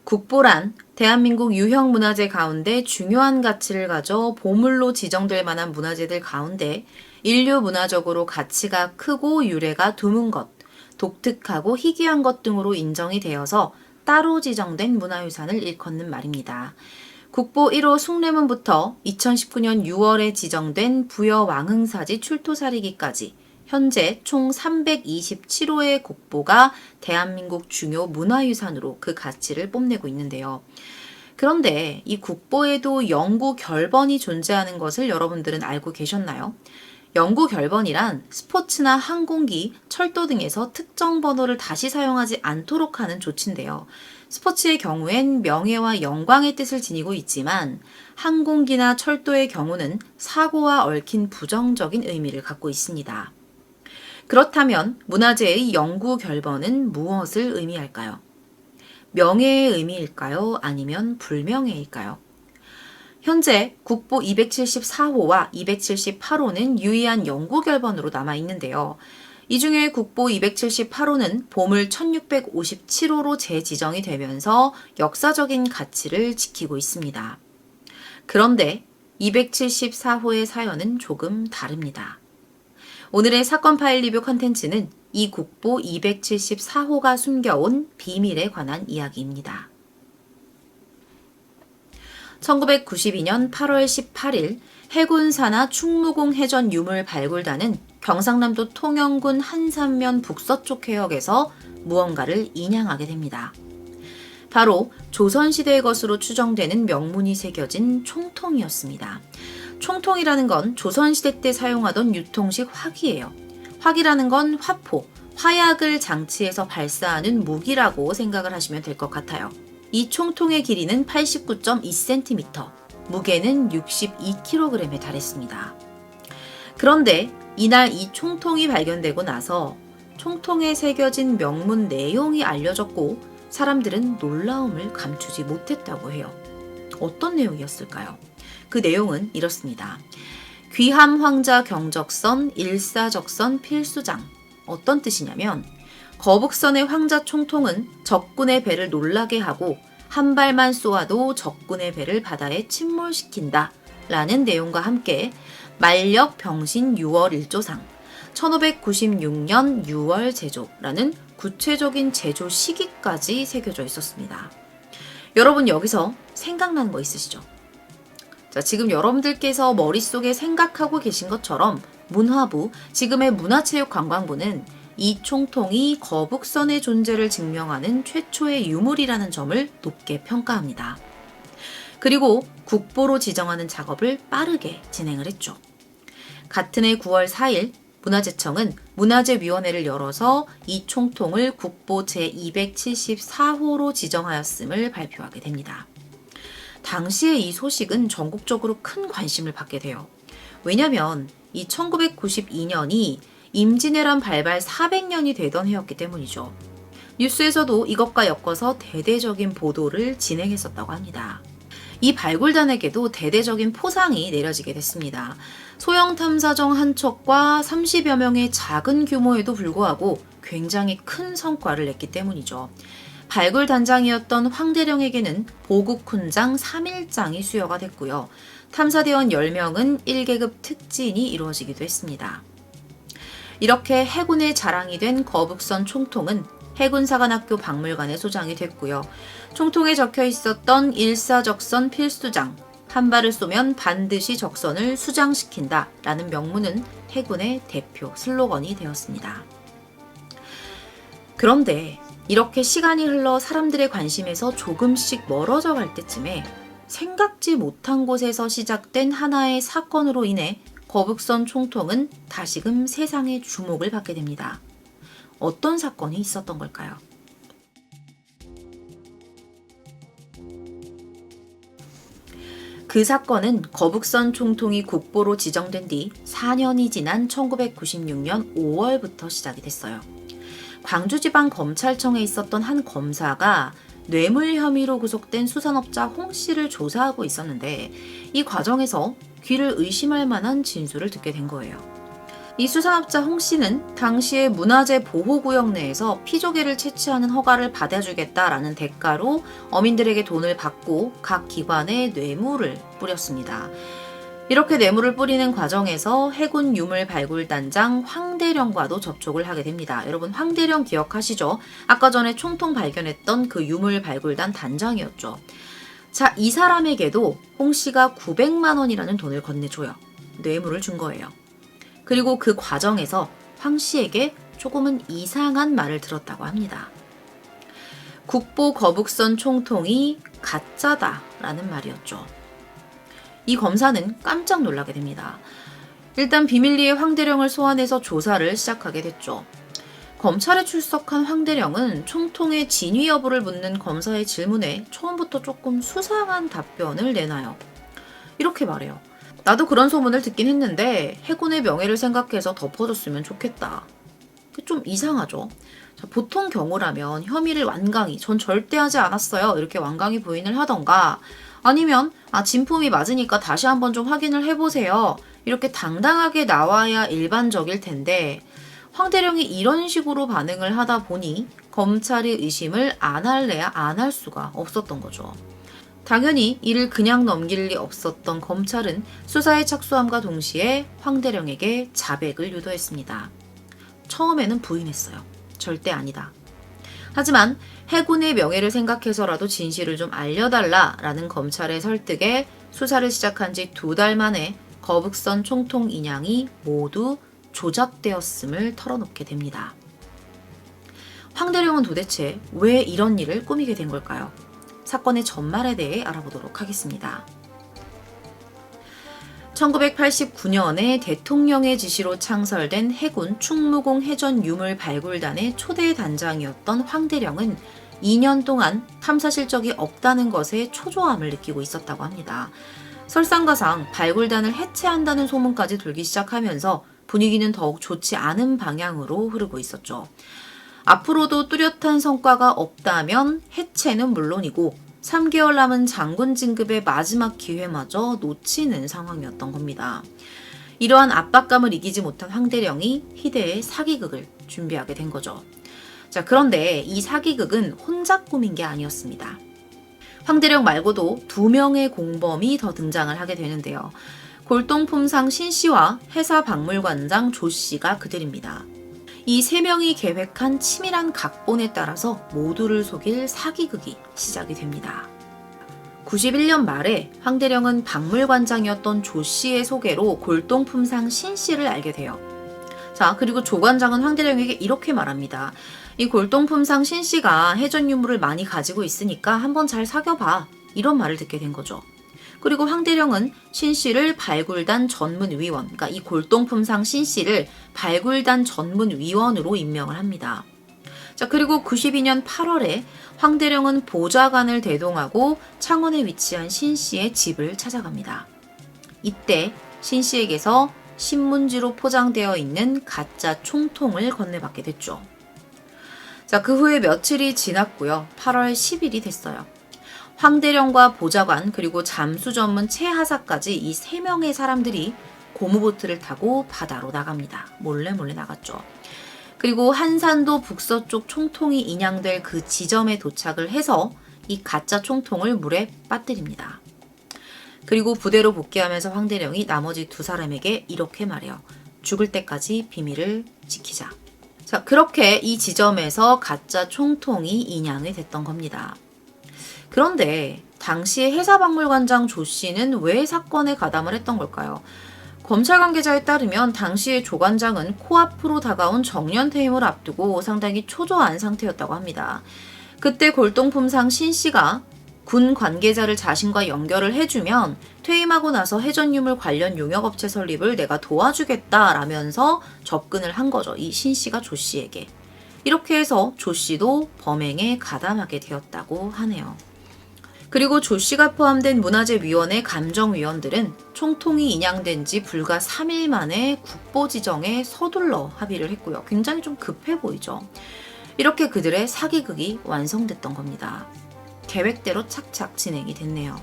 국보란 대한민국 유형 문화재 가운데 중요한 가치를 가져 보물로 지정될 만한 문화재들 가운데 인류 문화적으로 가치가 크고 유래가 드문 것, 독특하고 희귀한 것 등으로 인정이 되어서 따로 지정된 문화유산을 일컫는 말입니다. 국보 1호 숭례문부터 2019년 6월에 지정된 부여 왕흥사지 출토사리기까지 현재 총 327호의 국보가 대한민국 중요 문화유산으로 그 가치를 뽐내고 있는데요. 그런데 이 국보에도 영구 결번이 존재하는 것을 여러분들은 알고 계셨나요? 영구 결번이란 스포츠나 항공기, 철도 등에서 특정 번호를 다시 사용하지 않도록 하는 조치인데요. 스포츠의 경우엔 명예와 영광의 뜻을 지니고 있지만 항공기나 철도의 경우는 사고와 얽힌 부정적인 의미를 갖고 있습니다. 그렇다면 문화재의 영구 결번은 무엇을 의미할까요? 명예의 의미일까요? 아니면 불명예일까요? 현재 국보 274호와 278호는 유의한 영구 결번으로 남아 있는데요. 이 중에 국보 278호는 보물 1657호로 재지정이 되면서 역사적인 가치를 지키고 있습니다. 그런데 274호의 사연은 조금 다릅니다. 오늘의 사건 파일 리뷰 컨텐츠는 이 국보 274호가 숨겨온 비밀에 관한 이야기입니다. 1992년 8월 18일 해군산하 충무공 해전 유물 발굴단은 경상남도 통영군 한산면 북서쪽 해역에서 무언가를 인양하게 됩니다. 바로 조선시대의 것으로 추정되는 명문이 새겨진 총통이었습니다. 총통이라는 건 조선시대 때 사용하던 유통식 화기예요. 화기라는 건 화포, 화약을 장치해서 발사하는 무기라고 생각을 하시면 될 것 같아요. 이 총통의 길이는 89.2cm, 무게는 62kg에 달했습니다. 그런데 이날 이 총통이 발견되고 나서 총통에 새겨진 명문 내용이 알려졌고 사람들은 놀라움을 감추지 못했다고 해요. 어떤 내용이었을까요? 그 내용은 이렇습니다. 귀함 황자 경적선 일사적선 필수장. 어떤 뜻이냐면 거북선의 황자 총통은 적군의 배를 놀라게 하고 한 발만 쏘아도 적군의 배를 바다에 침몰시킨다 라는 내용과 함께 만력 병신 6월 일조상 1596년 6월 제조라는 구체적인 제조 시기까지 새겨져 있었습니다. 여러분 여기서 생각나는 거 있으시죠? 자, 지금 여러분들께서 머릿속에 생각하고 계신 것처럼 문화부, 지금의 문화체육관광부는 이 총통이 거북선의 존재를 증명하는 최초의 유물이라는 점을 높게 평가합니다. 그리고 국보로 지정하는 작업을 빠르게 진행을 했죠. 같은 해 9월 4일 문화재청은 문화재위원회를 열어서 이 총통을 국보 제274호로 지정하였음을 발표하게 됩니다. 당시에 이 소식은 전국적으로 큰 관심을 받게 돼요. 왜냐면 이 1992년이 임진왜란 발발 400년이 되던 해였기 때문이죠. 뉴스에서도 이것과 엮어서 대대적인 보도를 진행했었다고 합니다. 이 발굴단에게도 대대적인 포상이 내려지게 됐습니다. 소형 탐사정 한 척과 30여 명의 작은 규모에도 불구하고 굉장히 큰 성과를 냈기 때문이죠. 발굴단장이었던 황대령에게는 보국훈장 3일장이 수여가 됐고요. 탐사대원 10명은 1계급 특진이 이루어지기도 했습니다. 이렇게 해군의 자랑이 된 거북선 총통은 해군사관학교 박물관에 소장이 됐고요. 총통에 적혀 있었던 일사적선 필수장, 한 발을 쏘면 반드시 적선을 수장시킨다 라는 명문은 해군의 대표 슬로건이 되었습니다. 그런데 이렇게 시간이 흘러 사람들의 관심에서 조금씩 멀어져 갈 때쯤에 생각지 못한 곳에서 시작된 하나의 사건으로 인해 거북선 총통은 다시금 세상의 주목을 받게 됩니다. 어떤 사건이 있었던 걸까요? 그 사건은 거북선 총통이 국보로 지정된 뒤 4년이 지난 1996년 5월부터 시작이 됐어요. 광주지방검찰청에 있었던 한 검사가 뇌물 혐의로 구속된 수산업자 홍 씨를 조사하고 있었는데 이 과정에서 귀를 의심할 만한 진술을 듣게 된 거예요. 이 수산업자 홍 씨는 당시에 문화재 보호구역 내에서 피조개를 채취하는 허가를 받아주겠다라는 대가로 어민들에게 돈을 받고 각 기관에 뇌물을 뿌렸습니다. 이렇게 뇌물을 뿌리는 과정에서 해군 유물 발굴단장 황대령과도 접촉을 하게 됩니다. 여러분 황대령 기억하시죠? 아까 전에 총통 발견했던 그 유물 발굴단 단장이었죠. 자, 이 사람에게도 홍 씨가 900만 원이라는 돈을 건네줘요. 뇌물을 준 거예요. 그리고 그 과정에서 황 씨에게 조금은 이상한 말을 들었다고 합니다. 국보 거북선 총통이 가짜다라는 말이었죠. 이 검사는 깜짝 놀라게 됩니다. 일단 비밀리에 황대령을 소환해서 조사를 시작하게 됐죠. 검찰에 출석한 황대령은 총통의 진위 여부를 묻는 검사의 질문에 처음부터 조금 수상한 답변을 내놔요. 이렇게 말해요. 나도 그런 소문을 듣긴 했는데 해군의 명예를 생각해서 덮어줬으면 좋겠다. 좀 이상하죠. 자, 보통 경우라면 혐의를 완강히 전 절대 하지 않았어요. 이렇게 완강히 부인을 하던가 아니면 진품이 맞으니까 다시 한번 좀 확인을 해보세요. 이렇게 당당하게 나와야 일반적일 텐데 황대령이 이런 식으로 반응을 하다 보니 검찰이 의심을 안 할래야 안 할 수가 없었던 거죠. 당연히 이를 그냥 넘길 리 없었던 검찰은 수사에 착수함과 동시에 황대령에게 자백을 유도했습니다. 처음에는 부인했어요. 절대 아니다. 하지만 해군의 명예를 생각해서라도 진실을 좀 알려달라라는 검찰의 설득에 수사를 시작한 지 2달 만에 거북선 총통 인양이 모두 조작되었음을 털어놓게 됩니다. 황대령은 도대체 왜 이런 일을 꾸미게 된 걸까요? 사건의 전말에 대해 알아보도록 하겠습니다. 1989년에 대통령의 지시로 창설된 해군 충무공 해전 유물 발굴단의 초대 단장이었던 황대령은 2년 동안 탐사 실적이 없다는 것에 초조함을 느끼고 있었다고 합니다. 설상가상 발굴단을 해체한다는 소문까지 돌기 시작하면서 분위기는 더욱 좋지 않은 방향으로 흐르고 있었죠. 앞으로도 뚜렷한 성과가 없다면 해체는 물론이고 3개월 남은 장군 진급의 마지막 기회마저 놓치는 상황이었던 겁니다. 이러한 압박감을 이기지 못한 황대령이 희대의 사기극을 준비하게 된 거죠. 자, 그런데 이 사기극은 혼자 꾸민 게 아니었습니다. 황대령 말고도 2명의 공범이 더 등장을 하게 되는데요. 골동품상 신 씨와 해사박물관장 조 씨가 그들입니다. 이 3명이 계획한 치밀한 각본에 따라서 모두를 속일 사기극이 시작이 됩니다. 91년 말에 황대령은 박물관장이었던 조 씨의 소개로 골동품상 신 씨를 알게 돼요. 자, 그리고 조 관장은 황대령에게 이렇게 말합니다. 이 골동품상 신 씨가 해전 유물을 많이 가지고 있으니까 한번 잘 사귀어봐. 이런 말을 듣게 된 거죠. 그리고 황대령은 신 씨를 발굴단 전문위원, 그러니까 이 골동품상 신 씨를 발굴단 전문위원으로 임명을 합니다. 자, 그리고 92년 8월에 황대령은 보좌관을 대동하고 창원에 위치한 신 씨의 집을 찾아갑니다. 이때 신 씨에게서 신문지로 포장되어 있는 가짜 총통을 건네받게 됐죠. 자, 그 후에 며칠이 지났고요. 8월 10일이 됐어요. 황대령과 보좌관 그리고 잠수 전문 최하사까지 이 3명의 사람들이 고무보트를 타고 바다로 나갑니다. 몰래 나갔죠. 그리고 한산도 북서쪽 총통이 인양될 그 지점에 도착을 해서 이 가짜 총통을 물에 빠뜨립니다. 그리고 부대로 복귀하면서 황대령이 나머지 2사람에게 이렇게 말해요. 죽을 때까지 비밀을 지키자. 자, 그렇게 이 지점에서 가짜 총통이 인양이 됐던 겁니다. 그런데 당시에 해사박물관장 조 씨는 왜 사건에 가담을 했던 걸까요? 검찰 관계자에 따르면 당시에 조 관장은 코앞으로 다가온 정년퇴임을 앞두고 상당히 초조한 상태였다고 합니다. 그때 골동품상 신 씨가 군 관계자를 자신과 연결을 해주면 퇴임하고 나서 해전유물 관련 용역업체 설립을 내가 도와주겠다라면서 접근을 한 거죠. 이 신 씨가 조 씨에게. 이렇게 해서 조 씨도 범행에 가담하게 되었다고 하네요. 그리고 조 씨가 포함된 문화재위원회 감정위원들은 총통이 인양된 지 불과 3일 만에 국보 지정에 서둘러 합의를 했고요. 굉장히 좀 급해 보이죠. 이렇게 그들의 사기극이 완성됐던 겁니다. 계획대로 착착 진행이 됐네요.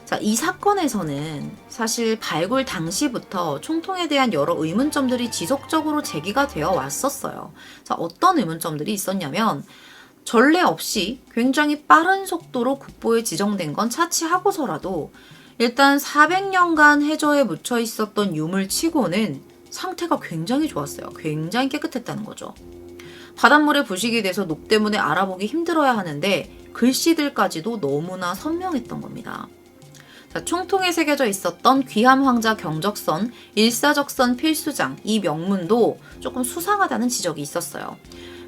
자, 자, 이 사건에서는 사실 발굴 당시부터 총통에 대한 여러 의문점들이 지속적으로 제기가 되어 왔었어요. 자, 어떤 의문점들이 있었냐면 전례 없이 굉장히 빠른 속도로 국보에 지정된 건 차치하고서라도 일단 400년간 해저에 묻혀 있었던 유물치고는 상태가 굉장히 좋았어요. 굉장히 깨끗했다는 거죠. 바닷물에 부식이 돼서 녹 때문에 알아보기 힘들어야 하는데 글씨들까지도 너무나 선명했던 겁니다. 자, 총통에 새겨져 있었던 귀함 황자 경적선, 일사적선 필수장, 이 명문도 조금 수상하다는 지적이 있었어요.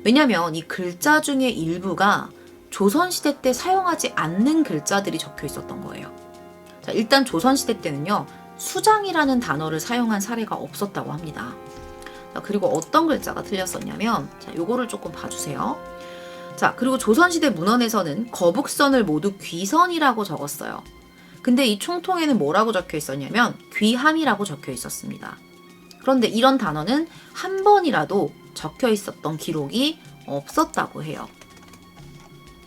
왜냐면 이 글자 중에 일부가 조선시대 때 사용하지 않는 글자들이 적혀 있었던 거예요. 자, 일단 조선시대 때는요, 수장이라는 단어를 사용한 사례가 없었다고 합니다. 자, 그리고 어떤 글자가 틀렸었냐면, 자, 요거를 조금 봐주세요. 자, 그리고 조선시대 문헌에서는 거북선을 모두 귀선이라고 적었어요. 근데 이 총통에는 뭐라고 적혀 있었냐면 귀함이라고 적혀 있었습니다. 그런데 이런 단어는 한 번이라도 적혀 있었던 기록이 없었다고 해요.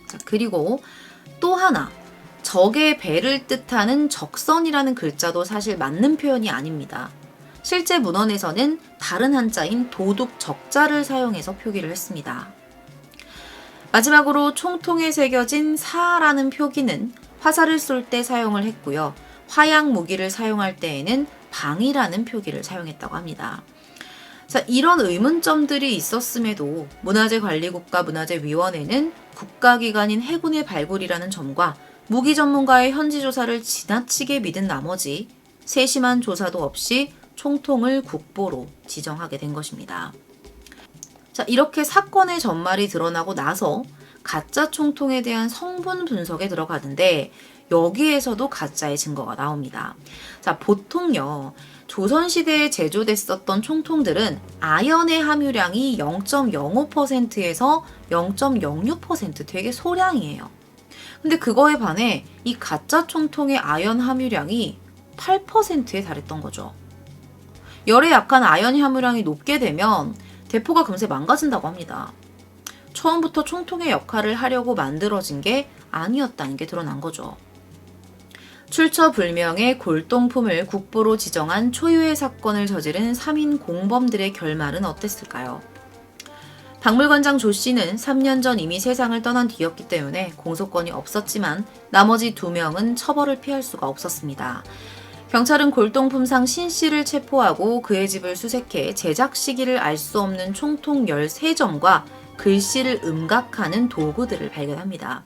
자, 그리고 또 하나, 적의 배를 뜻하는 적선이라는 글자도 사실 맞는 표현이 아닙니다. 실제 문헌에서는 다른 한자인 도둑 적자를 사용해서 표기를 했습니다. 마지막으로 총통에 새겨진 사라는 표기는 화살을 쏠 때 사용을 했고요. 화약 무기를 사용할 때에는 방이라는 표기를 사용했다고 합니다. 자, 이런 의문점들이 있었음에도 문화재관리국가 문화재위원회는 국가기관인 해군의 발굴이라는 점과 무기 전문가의 현지 조사를 지나치게 믿은 나머지 세심한 조사도 없이 총통을 국보로 지정하게 된 것입니다. 자, 이렇게 사건의 전말이 드러나고 나서 가짜 총통에 대한 성분 분석에 들어가는데 여기에서도 가짜의 증거가 나옵니다. 자, 보통요, 조선시대에 제조됐었던 총통들은 아연의 함유량이 0.05%에서 0.06% 되게 소량이에요. 근데 그거에 반해 이 가짜 총통의 아연 함유량이 8%에 달했던 거죠. 열에 약한 아연 함유량이 높게 되면 대포가 금세 망가진다고 합니다. 처음부터 총통의 역할을 하려고 만들어진 게 아니었다는 게 드러난 거죠. 출처불명의 골동품을 국보로 지정한 초유의 사건을 저지른 3인 공범들의 결말은 어땠을까요? 박물관장 조 씨는 3년 전 이미 세상을 떠난 뒤였기 때문에 공소권이 없었지만 나머지 2명은 처벌을 피할 수가 없었습니다. 경찰은 골동품상 신 씨를 체포하고 그의 집을 수색해 제작 시기를 알 수 없는 총통 13점과 글씨를 음각하는 도구들을 발견합니다.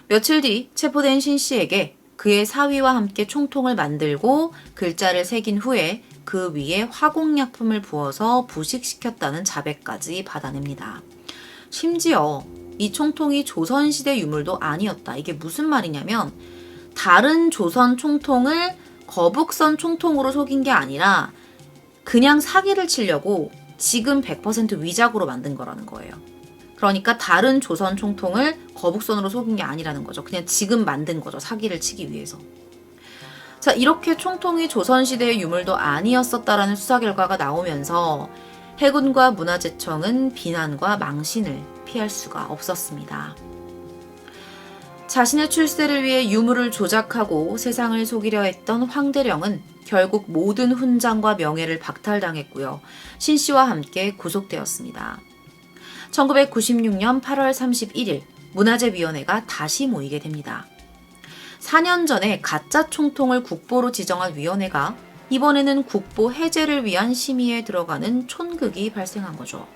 며칠 뒤 체포된 신 씨에게 그의 사위와 함께 총통을 만들고 글자를 새긴 후에 그 위에 화공약품을 부어서 부식시켰다는 자백까지 받아냅니다. 심지어 이 총통이 조선시대 유물도 아니었다. 이게 무슨 말이냐면 다른 조선 총통을 거북선 총통으로 속인 게 아니라 그냥 사기를 치려고 지금 100% 위작으로 만든 거라는 거예요. 그러니까 다른 조선 총통을 거북선으로 속인 게 아니라는 거죠. 그냥 지금 만든 거죠. 사기를 치기 위해서. 자, 이렇게 총통이 조선시대의 유물도 아니었었다라는 수사 결과가 나오면서 해군과 문화재청은 비난과 망신을 피할 수가 없었습니다. 자신의 출세를 위해 유물을 조작하고 세상을 속이려 했던 황대령은 결국 모든 훈장과 명예를 박탈당했고요. 신 씨와 함께 구속되었습니다. 1996년 8월 31일 문화재위원회가 다시 모이게 됩니다. 4년 전에 가짜 총통을 국보로 지정한 위원회가 이번에는 국보 해제를 위한 심의에 들어가는 촌극이 발생한 거죠.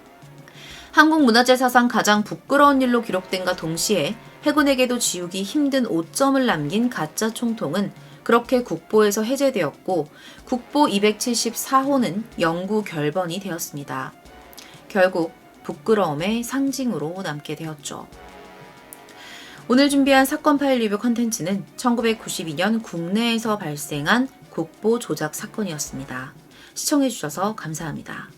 한국 문화재 사상 가장 부끄러운 일로 기록된과 동시에 해군에게도 지우기 힘든 오점을 남긴 가짜 총통은 그렇게 국보에서 해제되었고 국보 274호는 영구 결번이 되었습니다. 결국 부끄러움의 상징으로 남게 되었죠. 오늘 준비한 사건 파일 리뷰 컨텐츠는 1992년 국내에서 발생한 국보 조작 사건이었습니다. 시청해주셔서 감사합니다.